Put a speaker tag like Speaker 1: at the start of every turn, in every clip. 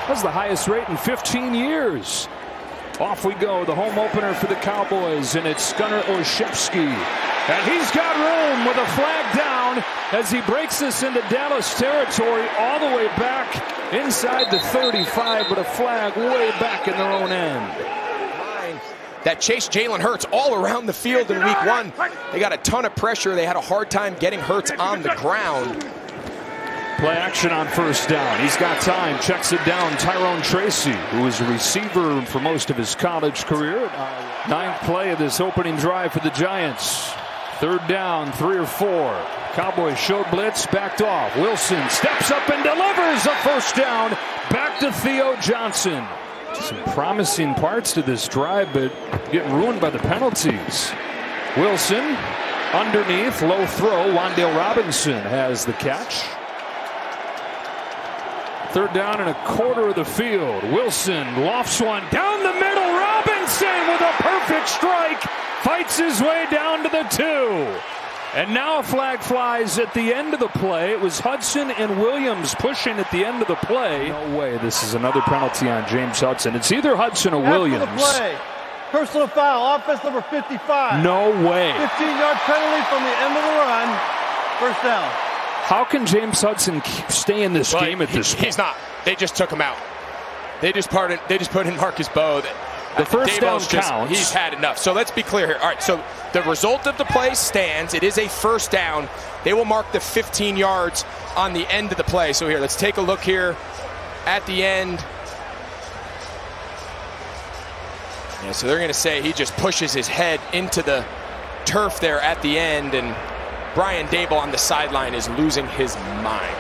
Speaker 1: That's the highest rate in 15 years. Off we go, the home opener for the Cowboys, and it's Gunnar Olszewski. And he's got room with a flag down as he breaks this into Dallas territory all the way back inside the 35, but a flag way back in their own end.
Speaker 2: That chased Jalen Hurts all around the field in week 1. They got a ton of pressure. They had a hard time getting Hurts on the ground.
Speaker 1: Play action on first down. He's got time. Checks it down. Tyrone Tracy, who was a receiver for most of his college career. 9th play of this opening drive for the Giants. 3rd down, 3 or 4. Cowboys showed blitz, backed off. Wilson steps up and delivers a first down. Back to Theo Johnson. Some promising parts to this drive, but getting ruined by the penalties. Wilson underneath, low throw. Wan'Dale Robinson has the catch. 3rd down and a quarter of the field. Wilson lofts one down the middle. Robinson with a perfect strike fights his way down to the 2. And now a flag flies at the end of the play. It was Hudson and Williams pushing at the end of the play. No way. This is another penalty on James Hudson. It's either Hudson or Williams.
Speaker 3: After the play, personal foul, offense number 55.
Speaker 1: No way.
Speaker 3: 15-yard penalty from the end of the run. First down.
Speaker 1: How can James Hudson stay in this game at this point?
Speaker 2: He's not. They just took him out. They just put in Marcus Bowe.
Speaker 1: The first down counts.
Speaker 2: He's had enough. So let's be clear here. All right, so the result of the play stands. It is a first down. They will mark the 15 yards on the end of the play. So here, let's take a look here at the end. Yeah, so they're going to say he just pushes his head into the turf there at the end, and Brian Daboll on the sideline is losing his mind.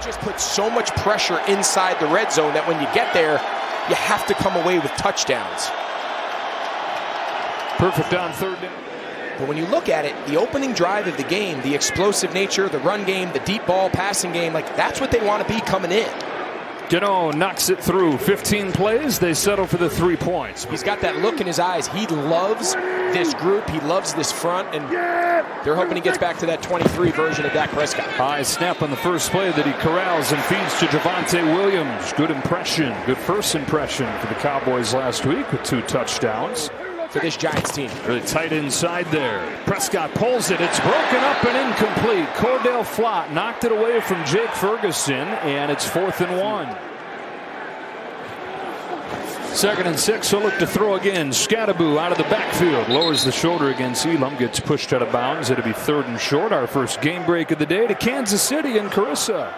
Speaker 2: Just put so much pressure inside the red zone that when you get there, you have to come away with touchdowns.
Speaker 1: Perfect on 3rd down.
Speaker 2: But when you look at it, the opening drive of the game, the explosive nature, the run game, the deep ball passing game, like that's what they want to be coming in.
Speaker 1: Gano knocks it through. 15 plays, they settle for the 3 points.
Speaker 2: He's got that look in his eyes. He loves this group. He loves this front, and they're hoping he gets back to that 23 version of Dak Prescott.
Speaker 1: High snap on the first play that he corrals and feeds to Javonte Williams. Good impression, good first impression for the Cowboys last week with 2 touchdowns.
Speaker 2: For this Giants team.
Speaker 1: Really tight inside there. Prescott pulls it. It's broken up and incomplete. Cordell Flott knocked it away from Jake Ferguson, and it's 4th and 1. 2nd and 6. He'll look to throw again. Scattaboo out of the backfield. Lowers the shoulder against Elam. Gets pushed out of bounds. It'll be 3rd and short. Our first game break of the day to Kansas City and Carissa.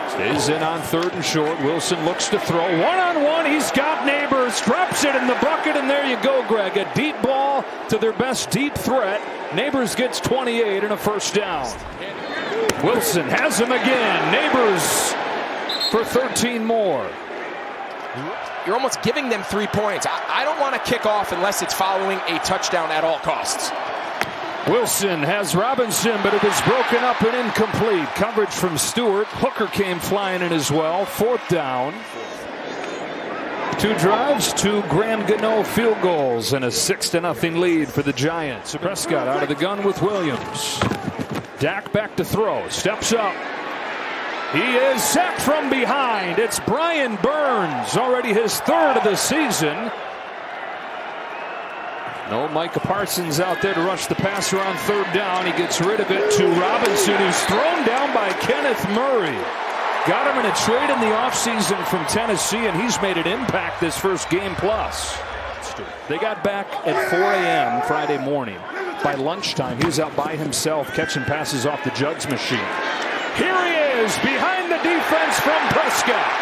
Speaker 1: Stays in on 3rd and short. Wilson looks to throw. 1-on-1. He's got Neighbors. Drops it in the bucket, and there you go, Greg. A deep ball to their best deep threat. Neighbors gets 28 and a first down. Wilson has him again. Neighbors for 13 more.
Speaker 2: You're almost giving them 3 points. I don't want to kick off unless it's following a touchdown at all costs.
Speaker 1: Wilson has Robinson, but it was broken up and incomplete. Coverage from Stewart. Hooker came flying in as well. 4th down. 2 drives, 2 Graham Gano field goals, and a 6-0 lead for the Giants. Prescott out of the gun with Williams. Dak back to throw. Steps up. He is sacked from behind. It's Brian Burns, already his 3rd of the season. No Micah Parsons out there to rush the passer on 3rd down. He gets rid of it to Robinson, who's thrown down by Kenneth Murray. Got him in a trade in the offseason from Tennessee, and he's made an impact this first game plus. They got back at 4 a.m. Friday morning. By lunchtime, he was out by himself catching passes off the jugs machine. Here he is behind the defense from Prescott.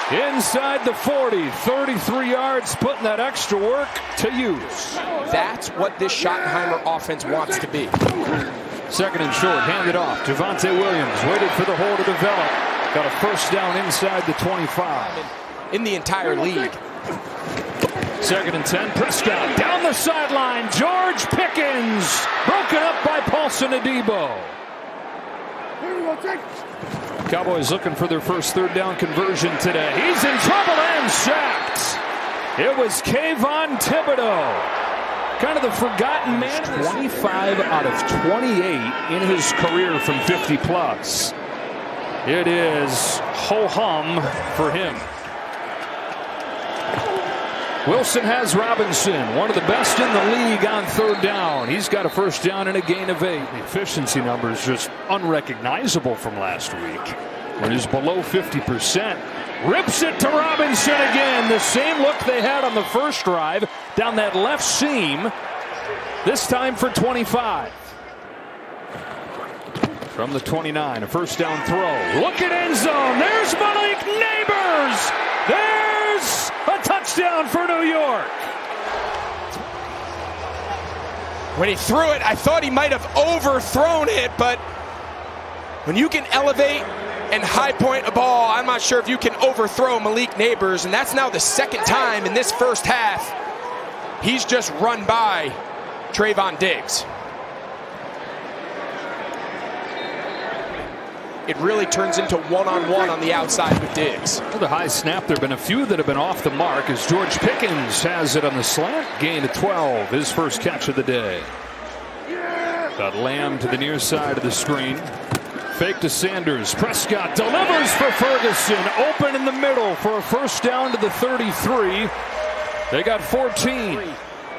Speaker 1: Inside the 40, 33 yards, putting that extra work to use.
Speaker 2: That's what this Schottenheimer offense wants to be.
Speaker 1: 2nd and short, handed off. Javonte Williams waited for the hole to develop. Got a first down inside the 25.
Speaker 2: In the entire league.
Speaker 1: 2nd and 10, Prescott down the sideline. George Pickens broken up by Paulson Adebo. Cowboys looking for their first 3rd down conversion today. He's in trouble and sacked. It was Kayvon Thibodeau. kind of the forgotten man. 25 out of 28 in his career from 50 plus. It is ho-hum for him. Wilson has Robinson, one of the best in the league on third down. He's got a first down and a gain of 8. The efficiency numbers just unrecognizable from last week. When he's below 50%. Rips it to Robinson again. The same look they had on the first drive down that left seam. This time for 25. From the 29, a first down throw. Look at end zone. There's Malik Neighbors. There's a touchdown for New York.
Speaker 2: When he threw it, I thought he might have overthrown it, but when you can elevate and high point a ball, I'm not sure if you can overthrow Malik Neighbors, and that's now the second time in this first half he's just run by Trayvon Diggs. It really turns into one-on-one on the outside with Diggs.
Speaker 1: For the high snap, there have been a few that have been off the mark as George Pickens has it on the slant. Gain of 12, his first catch of the day. Got Lamb to the near side of the screen. Fake to Sanders. Prescott delivers for Ferguson. Open in the middle for a first down to the 33. They got 14.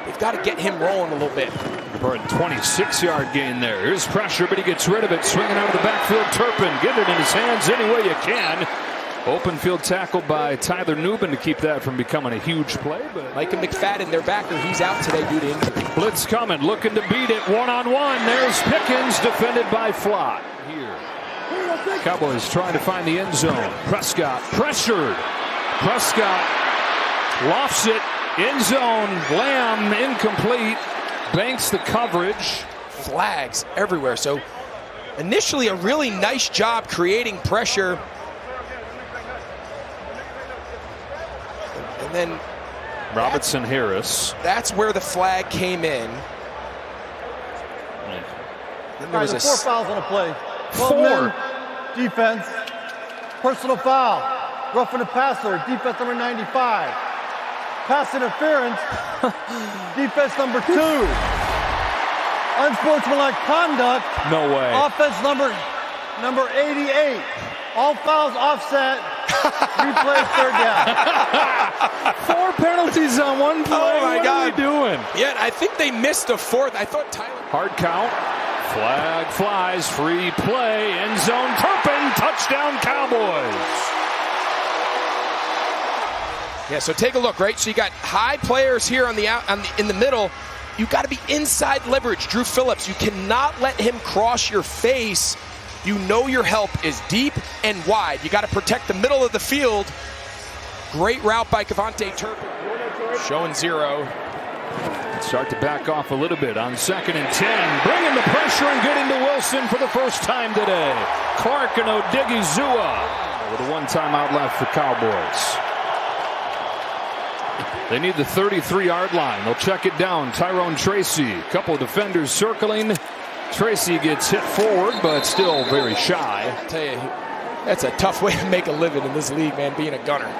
Speaker 2: They've got to get him rolling a little bit.
Speaker 1: For a 26-yard gain there. Here's pressure, but he gets rid of it. Swinging out of the backfield. Turpin. Get it in his hands any way you can. Open field tackle by Tyler Nubin to keep that from becoming a huge play. But
Speaker 2: Micah McFadden, their backer, he's out today due to injury.
Speaker 1: Blitz coming, looking to beat it. One-on-one. There's Pickens, defended by Flott. Here. Cowboys trying to find the end zone. Prescott pressured. Prescott lofts it. End zone. Lamb incomplete. Banks the coverage.
Speaker 2: Flags everywhere. So initially a really nice job creating pressure. And then
Speaker 1: Robinson Harris.
Speaker 2: That's where the flag came in. Then there was
Speaker 3: four fouls on a play.
Speaker 1: 4.
Speaker 3: Men, defense. Personal foul. Roughing the passer. Defense number 95. Pass interference. Defense number 2. Unsportsmanlike conduct.
Speaker 1: No way.
Speaker 3: Offense number 88. All fouls offset. Replay third down.
Speaker 1: 4 penalties on one play.
Speaker 2: Oh my God.
Speaker 1: What are we doing?
Speaker 2: Yeah, I think they missed a 4th. I thought Tyler.
Speaker 1: Hard count. Flag flies. Free play. End zone. Turpin. Touchdown Cowboys.
Speaker 2: Yeah, so take a look, right? So you got high players here in the middle. You got to be inside leverage. Drew Phillips, you cannot let him cross your face. You know your help is deep and wide. You got to protect the middle of the field. Great route by Kevontae Turpin. Showing 0.
Speaker 1: Start to back off a little bit on 2nd and 10. Bringing the pressure and getting to Wilson for the first time today. Clark and Odigizua with a 1 timeout left for Cowboys. They need the 33-yard line. They'll check it down. Tyrone Tracy. A couple of defenders circling. Tracy gets hit forward, but still very shy.
Speaker 2: I tell you, that's a tough way to make a living in this league, man, being a gunner.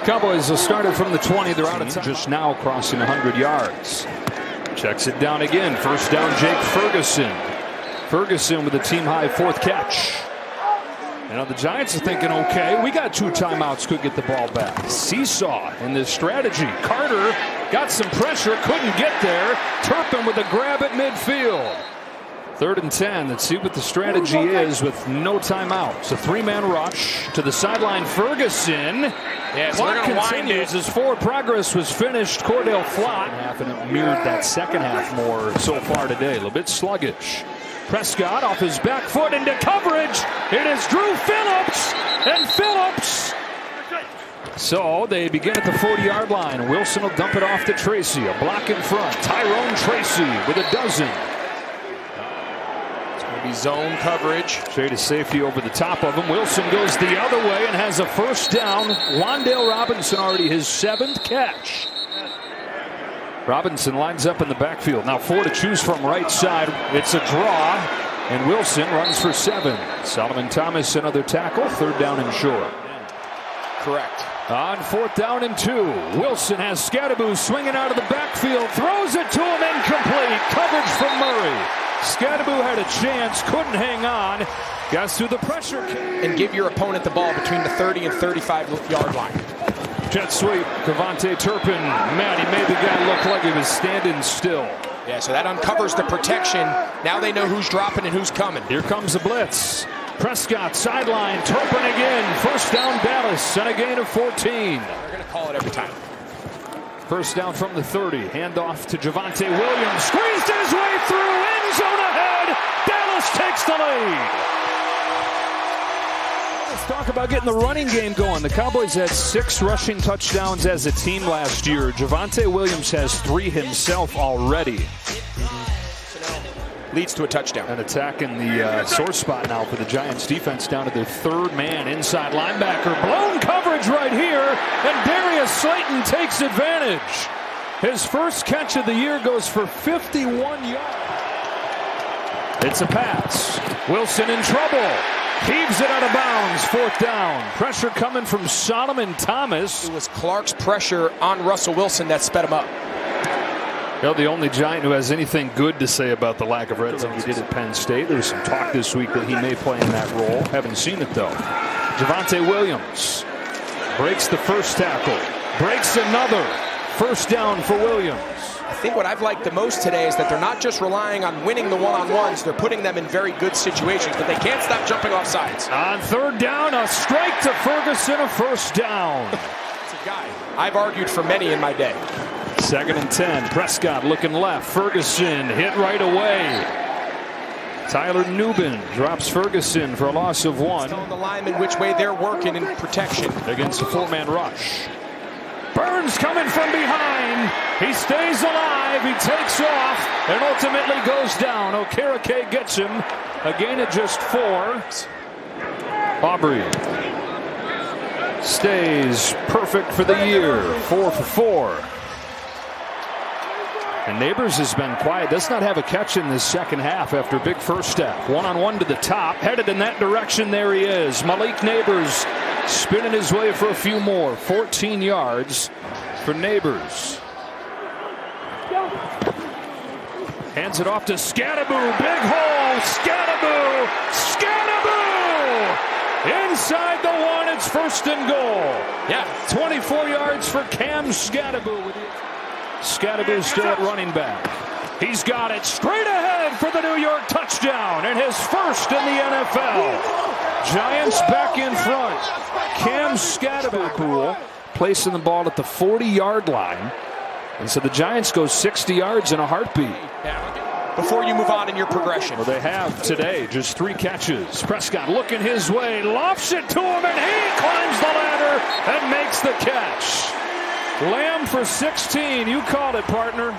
Speaker 1: Cowboys will start it from the 20. They're out of time. Just now crossing 100 yards. Checks it down again. First down, Jake Ferguson. Ferguson with a team-high 4th catch. You know, the Giants are thinking, okay, we got 2 timeouts, could get the ball back. Seesaw in this strategy. Carter got some pressure, couldn't get there. Turpin with a grab at midfield. 3rd and 10. Let's see what the strategy is with no timeouts. A 3-man rush to the sideline. Ferguson.
Speaker 2: Yeah, so
Speaker 1: Clark
Speaker 2: they're going to wind it.
Speaker 1: His forward progress was finished. Cordell Flott. And it mirrored that second half more so far today. A little bit sluggish. Prescott off his back foot into coverage. It is Drew Phillips, and Phillips. So they begin at the 40-yard line. Wilson will dump it off to Tracy. A block in front. Tyrone Tracy with a dozen.
Speaker 2: It's going to be zone coverage.
Speaker 1: Shade of safety over the top of him. Wilson goes the other way and has a first down. Wan'Dale Robinson already his 7th catch. Robinson lines up in the backfield. Now 4 to choose from right side. It's a draw, and Wilson runs for 7. Solomon Thomas, another tackle. 3rd down and short.
Speaker 2: Correct.
Speaker 1: On 4th down and 2, Wilson has Scadaboo swinging out of the backfield, throws it to him, incomplete. Coverage from Murray. Scadaboo had a chance, couldn't hang on. Got through the pressure.
Speaker 2: And give your opponent the ball between the 30 and 35-yard line.
Speaker 1: Jet sweep, Cavante Turpin. Man, he made the guy look like he was standing still.
Speaker 2: Yeah, so that uncovers the protection. Now they know who's dropping and who's coming.
Speaker 1: Here comes the blitz. Prescott, sideline, Turpin again. 1st down, Dallas, and a gain of 14.
Speaker 2: They're going to call it every time.
Speaker 1: 1st down from the 30. Handoff to Javonte Williams. Squeezed his way through. End zone ahead. Dallas takes the lead. Let's talk about getting the running game going. The Cowboys had 6 rushing touchdowns as a team last year. Javonte Williams has 3 himself already.
Speaker 2: Leads to a touchdown.
Speaker 1: An attack in the sore spot now for the Giants defense, down to their 3rd man, inside linebacker. Blown coverage right here, and Darius Slayton takes advantage. His first catch of the year goes for 51 yards. It's a pass. Wilson in trouble. Heaves it out of bounds. 4th down. Pressure coming from Solomon Thomas.
Speaker 2: It was Clark's pressure on Russell Wilson that sped him up.
Speaker 1: Well, the only Giant who has anything good to say about the lack of red zone he did at Penn State. There was some talk this week that he may play in that role. Haven't seen it, though. Javonte Williams breaks the first tackle. Breaks another. 1st down for Williams.
Speaker 2: I think what I've liked the most today is that they're not just relying on winning the one-on-ones. They're putting them in very good situations, but they can't stop jumping off sides.
Speaker 1: On 3rd down, a strike to Ferguson, a 1st down.
Speaker 2: It's a guy I've argued for many in my day.
Speaker 1: 2nd and 10. Prescott looking left. Ferguson hit right away. Tyler Nubin drops Ferguson for a loss of 1.
Speaker 2: Telling the linemen which way they're working in protection.
Speaker 1: Against a 4-man rush. Burns coming from behind. He stays alive. He takes off and ultimately goes down. Okereke gets him. A gain of just 4. Aubrey stays perfect for the year. 4 for 4. And Neighbors has been quiet. Does not have a catch in this second half after a big first half. 1-on-1 to the top. Headed in that direction. There he is. Malik Neighbors spinning his way for a few more. 14 yards for Neighbors. Hands it off to Scadaboo. Big hole. Scadaboo. Scadaboo. Inside the 1. It's 1st and goal. Yeah. 24 yards for Cam Scadaboo. Scadaboo still at running back. He's got it straight ahead for the New York touchdown and his 1st in the NFL. Giants back in front. Cam Scadaboo pool placing the ball at the 40-yard line. And so the Giants go 60 yards in a heartbeat.
Speaker 2: Before you move on in your progression.
Speaker 1: Well, they have today just 3 catches. Prescott looking his way, lofts it to him, and he climbs the ladder and makes the catch. Lamb for 16. You called it, partner.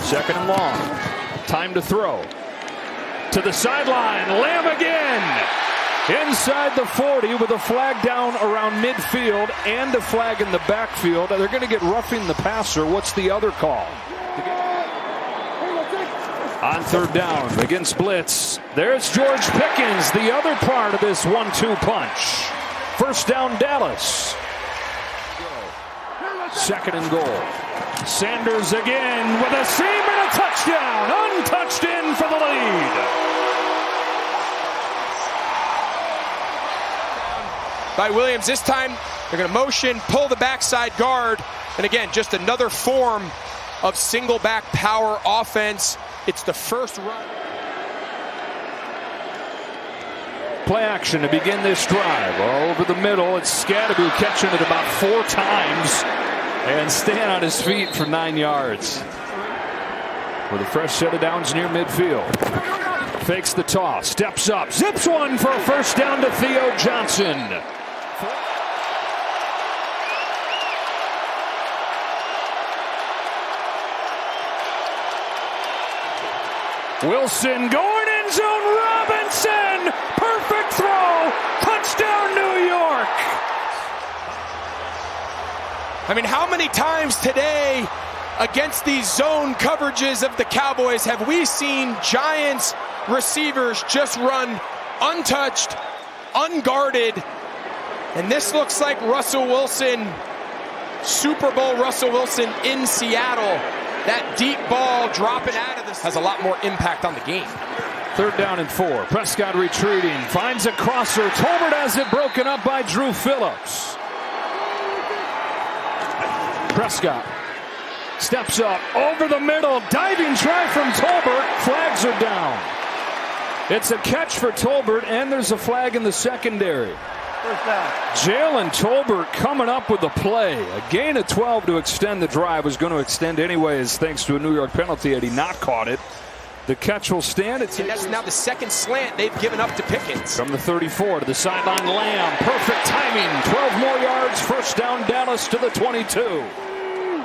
Speaker 1: 2nd and long. Time to throw. To the sideline. Lamb again. Inside the 40 with a flag down around midfield and a flag in the backfield. They're going to get roughing the passer. What's the other call? On 3rd down against blitz. There's George Pickens, the other part of this 1-2 punch. 1st down, Dallas. 2nd and goal. Sanders again with a seam and a touchdown. Untouched in for the lead.
Speaker 2: By Williams. This time they're going to motion, pull the backside guard. And again, just another form of single back power offense. It's the first run.
Speaker 1: Play action to begin this drive. Over the middle, it's Scadaboo catching it about 4 times and staying on his feet for 9 yards. With a fresh set of downs near midfield. Fakes the toss, steps up, zips one for a 1st down to Theo Johnson. Wilson going end zone. Robinson, perfect throw, touchdown New York.
Speaker 2: I mean, how many times today against these zone coverages of the Cowboys have we seen Giants receivers just run untouched, unguarded, And this looks like Russell Wilson, Super Bowl Russell Wilson in Seattle. That deep ball dropping out of this has a lot more impact on the game.
Speaker 1: 3rd down and 4. Prescott retreating, finds a crosser. Tolbert has it broken up by Drew Phillips. Prescott steps up over the middle, diving try from Tolbert. Flags are down. It's a catch for Tolbert, and there's a flag in the secondary. Jalen Tolbert coming up with the play. A gain of 12 to extend the drive. Was going to extend anyways thanks to a New York penalty had he not caught it. The catch will stand.
Speaker 2: And that's now the second slant they've given up to Pickens.
Speaker 1: From the 34 to the sideline, Lamb. Perfect timing. 12 more yards. 1st down, Dallas to the 22.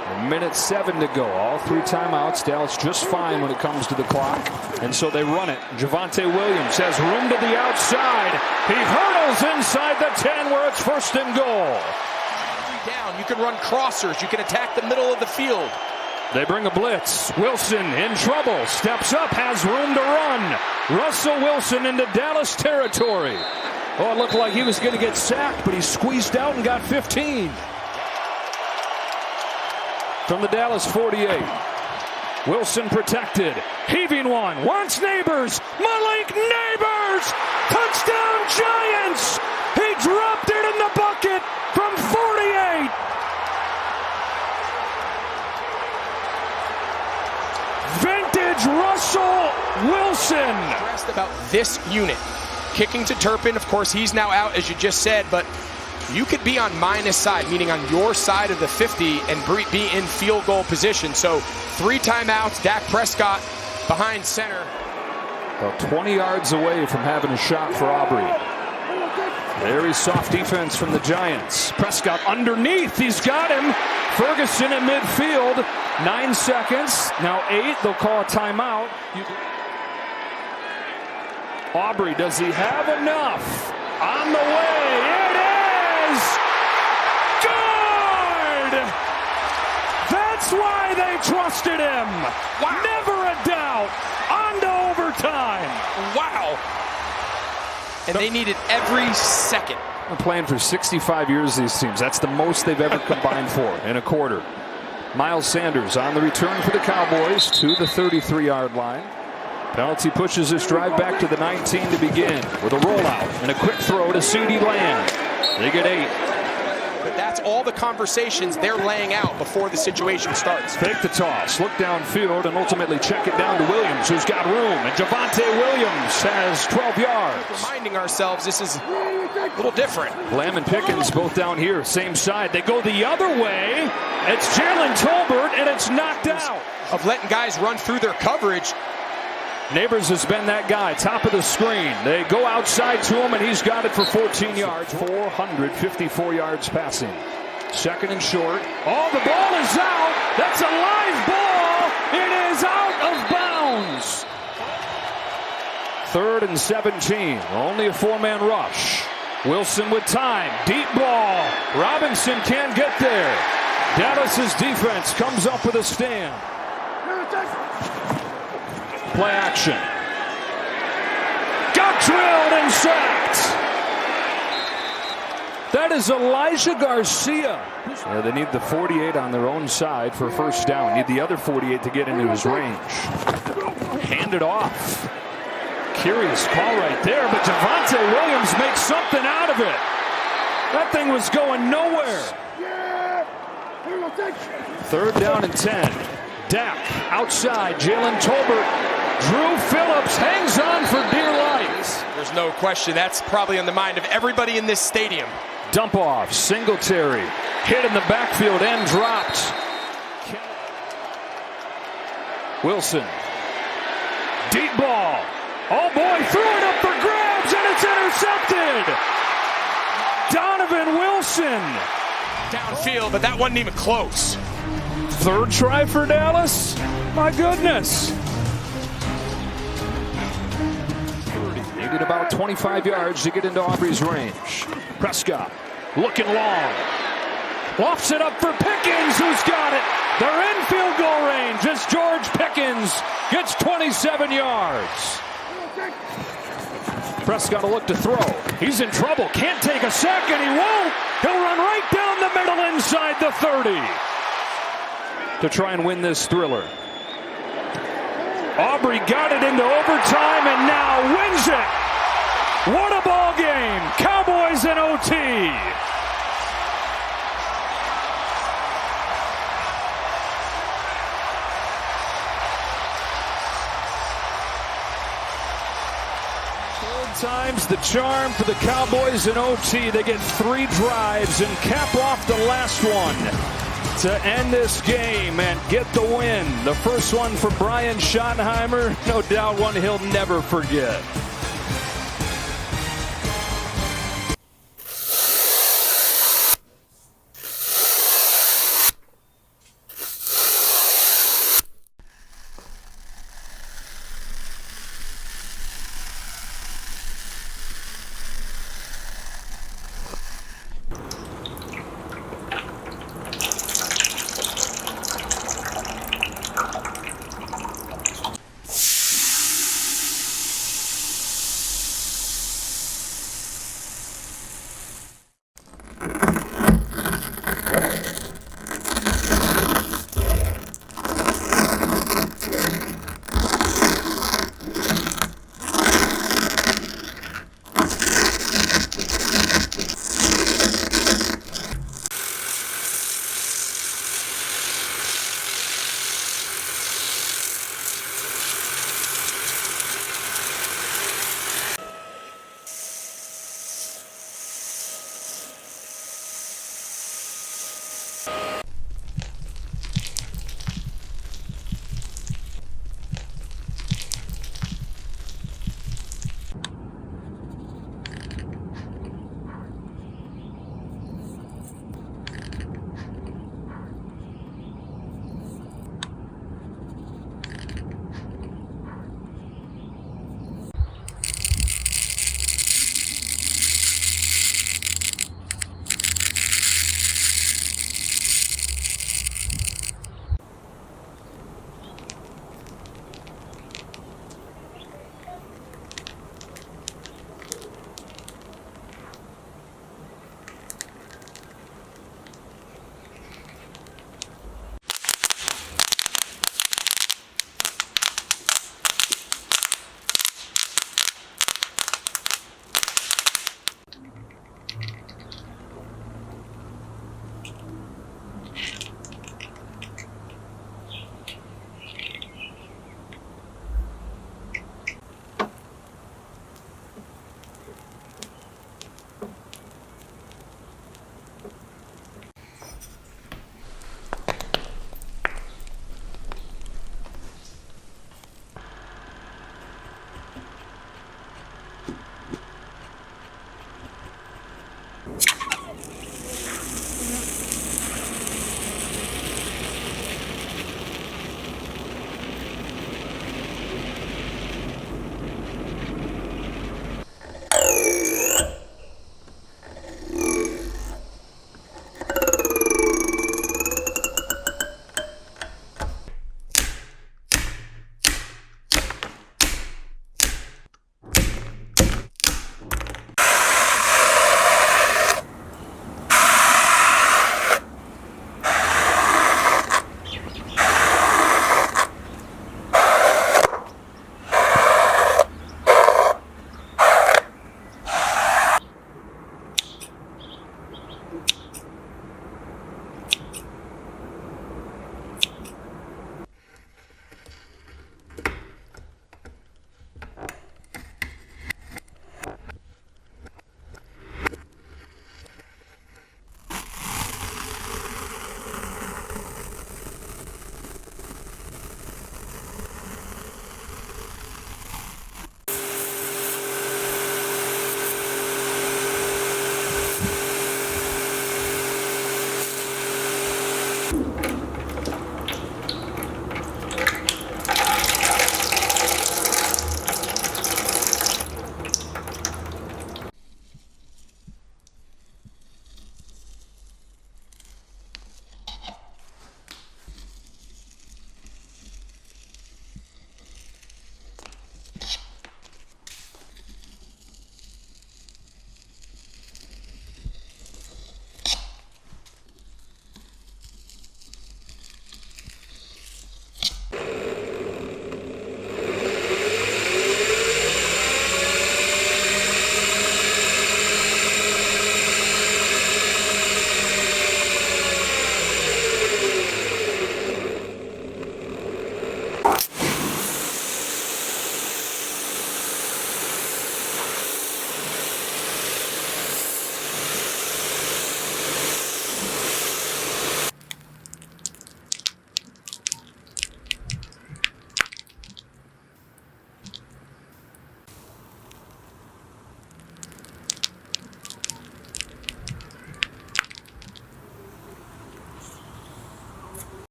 Speaker 1: A minute 7 to go. All 3 timeouts. Dallas just fine when it comes to the clock. And so they run it. Javonte Williams has room to the outside. He hurdles inside the 10 where it's 1st and goal.
Speaker 2: Down. You can run crossers. You can attack the middle of the field.
Speaker 1: They bring a blitz. Wilson in trouble. Steps up. Has room to run. Russell Wilson into Dallas territory. Oh, it looked like he was going to get sacked, but he squeezed out and got 15. From the Dallas 48. Wilson protected. Heaving one. Wants Neighbors. Malik Neighbors. Touchdown Giants. He dropped it in the bucket from 48. Vintage Russell Wilson.
Speaker 2: Asked about this unit. Kicking to Turpin. Of course, he's now out, as you just said, but you could be on minus side, meaning on your side of the 50, and be in field goal position. So 3 timeouts. Dak Prescott behind center.
Speaker 1: About 20 yards away from having a shot for Aubrey. Very soft defense from the Giants. Prescott underneath. He's got him. Ferguson in midfield. 9 seconds. Now 8. They'll call a timeout. Aubrey, does he have enough? On the way. It is good! That's why they trusted him. Wow. Never a doubt. On to overtime.
Speaker 2: Wow. And they needed every second.
Speaker 1: They're playing for 65 years, these teams. That's the most they've ever combined for in a quarter. Miles Sanders on the return for the Cowboys to the 33-yard line. Penalty pushes this drive back to the 19 to begin with a rollout and a quick throw to CeeDee Lamb. They get 8.
Speaker 2: But that's all the conversations they're laying out before the situation starts.
Speaker 1: Fake the toss, look downfield, and ultimately check it down to Williams, who's got room. And Javonte Williams has 12 yards.
Speaker 2: Reminding ourselves this is a little different.
Speaker 1: Lamb and Pickens both down here, same side. They go the other way. It's Jalen Tolbert, and it's knocked out.
Speaker 2: Of letting guys run through their coverage.
Speaker 1: Neighbors has been that guy, top of the screen. They go outside to him, and he's got it for 14 yards. 454 yards passing. 2nd and short. Oh, the ball is out. That's a live ball. It is out of bounds. 3rd and 17. Only a 4-man rush. Wilson with time. Deep ball. Robinson can't get there. Dallas's defense comes up with a stand. Play action. Got drilled and sacked. That is Elijah Garcia. They need the 48 on their own side for 1st down. Need the other 48 to get into his range. Hand it off. Curious call right there, but Javonte Williams makes something out of it. That thing was going nowhere. 3rd down and 10. Dak outside. Jalen Tolbert. Drew Phillips hangs on for dear life.
Speaker 2: There's no question. That's probably on the mind of everybody in this stadium.
Speaker 1: Dump off. Singletary. Hit in the backfield and dropped. Wilson. Deep ball. Oh boy, threw it up for grabs and it's intercepted. Donovan Wilson.
Speaker 2: Downfield, but that wasn't even close.
Speaker 1: 3rd try for Dallas? My goodness. Needed about 25 yards to get into Aubrey's range. Prescott looking long. Lofts it up for Pickens, who's got it. They're in field goal range as George Pickens gets 27 yards. Prescott a look to throw. He's in trouble. Can't take a sack, and he won't. He'll run right down the middle inside the 30 to try and win this thriller. Aubrey got it into overtime and now wins it. What a ball game. Cowboys in OT. Times the charm for the Cowboys in OT. They get 3 drives and cap off the last one to end this game and get the win. The first one for Brian Schottenheimer, no doubt one he'll never forget.